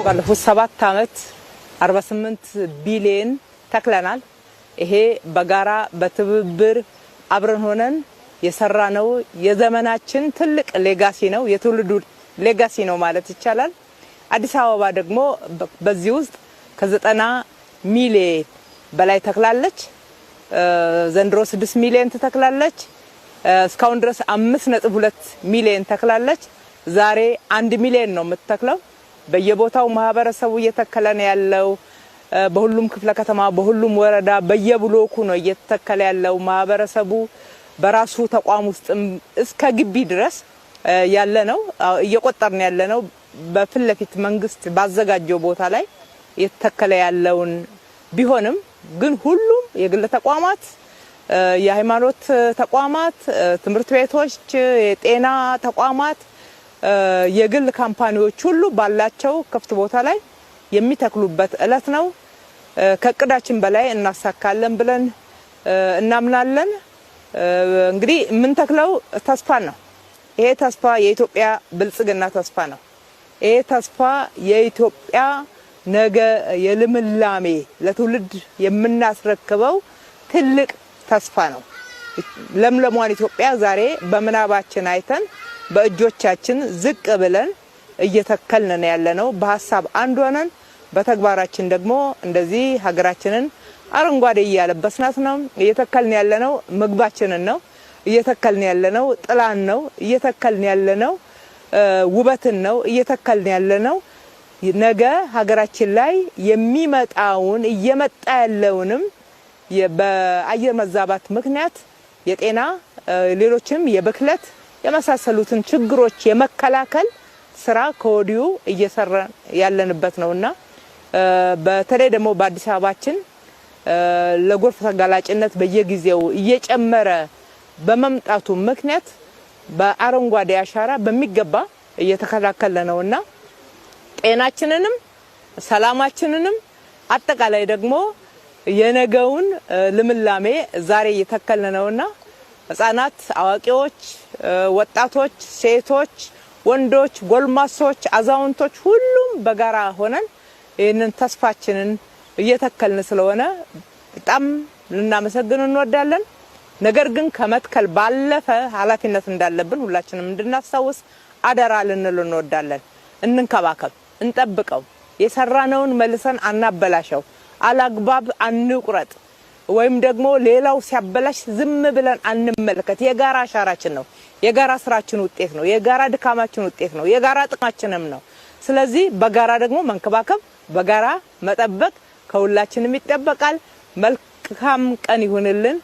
ባለፉት 7 አመት 48 ቢሊዮን ተክለናል። ይሄ በጋራ በትብብር አብረን ሆነን የሰራነው የዘመናችን ትልቅ ሌጋሲ ነው፣ የትውልዱ ሌጋሲ ነው ማለት ይቻላል። አዲስ አበባ ደግሞ በዚህ ውስጥ ከ90 ሚሊዮን በላይ ተክላለች። ዘንድሮ 6 ሚሊዮን ተተክላለች። እስካሁን ድረስ 5.2 ሚሊዮን ተክላለች። ዛሬ 1 ሚሊዮን ነው የምትተክለው። በየቦታው ማህበረሰቡ እየተከለ ነው ያለው። በሁሉም ክፍለ ከተማ በሁሉም ወረዳ በየብሎኩ ነው እየተተከለ ያለው። ማህበረሰቡ በራሱ ተቋም ውስጥ እስከ ግቢ ድረስ ያለ ነው እየቆጠርን ያለ ነው። በፊት ለፊት መንግስት ባዘጋጀው ቦታ ላይ እየተተከለ ያለውን ቢሆንም ግን ሁሉም የግል ተቋማት፣ የሃይማኖት ተቋማት፣ ትምህርት ቤቶች፣ የጤና ተቋማት፣ የግል ካምፓኒዎች ሁሉ ባላቸው ክፍት ቦታ ላይ የሚተክሉበት እለት ነው። ከቅዳችን በላይ እናሳካለን ብለን እናምናለን። እንግዲህ ምን ተክለው ተስፋ ነው። ይሄ ተስፋ የኢትዮጵያ ብልጽግና ተስፋ ነው። ይሄ ተስፋ የኢትዮጵያ ነገ የልምላሜ ለትውልድ የምናስረክበው ትልቅ ተስፋ ነው። ለምለሟን ኢትዮጵያ ዛሬ በመናባችን አይተን በእጆቻችን ዝቅ ብለን እየተከልን ያለነው በሐሳብ አንድ ሆነን በተግባራችን ደግሞ እንደዚህ ሀገራችንን አረንጓዴ እያለበስናት ነው። እየተከልን ያለነው ምግባችንን ነው። እየተከልን ያለነው ጥላን ነው። እየተከልን ያለነው ውበትን ነው። እየተከልን ያለነው ነገ ሀገራችን ላይ የሚመጣውን እየመጣ ያለውንም በአየር መዛባት ምክንያት የጤና ሌሎችም የብክለት የመሳሰሉትን ችግሮች የመከላከል ስራ ከወዲሁ እየሰራ ያለንበት ነውና በተለይ ደግሞ በአዲስ አበባችን ለጎርፍ ተጋላጭነት በየጊዜው እየጨመረ በመምጣቱ ምክንያት በአረንጓዴ አሻራ በሚገባ እየተከላከለ ነውና ጤናችንንም ሰላማችንንም አጠቃላይ ደግሞ የነገውን ልምላሜ ዛሬ እየተከልን ነውና ህፃናት፣ አዋቂዎች፣ ወጣቶች፣ ሴቶች፣ ወንዶች፣ ጎልማሶች፣ አዛውንቶች ሁሉም በጋራ ሆነን ይህንን ተስፋችንን እየተከልን ስለሆነ በጣም ልናመሰግን እንወዳለን። ነገር ግን ከመትከል ባለፈ ኃላፊነት እንዳለብን ሁላችንም እንድናስታውስ አደራ ልንል እንወዳለን። እንንከባከብ፣ እንጠብቀው። የሰራነውን መልሰን አናበላሸው። አላግባብ አንቁረጥ ወይም ደግሞ ሌላው ሲያበላሽ ዝም ብለን አንመልከት። የጋራ አሻራችን ነው። የጋራ ስራችን ውጤት ነው። የጋራ ድካማችን ውጤት ነው። የጋራ ጥቅማችንም ነው። ስለዚህ በጋራ ደግሞ መንከባከብ፣ በጋራ መጠበቅ ከሁላችንም ይጠበቃል። መልካም ቀን ይሁንልን።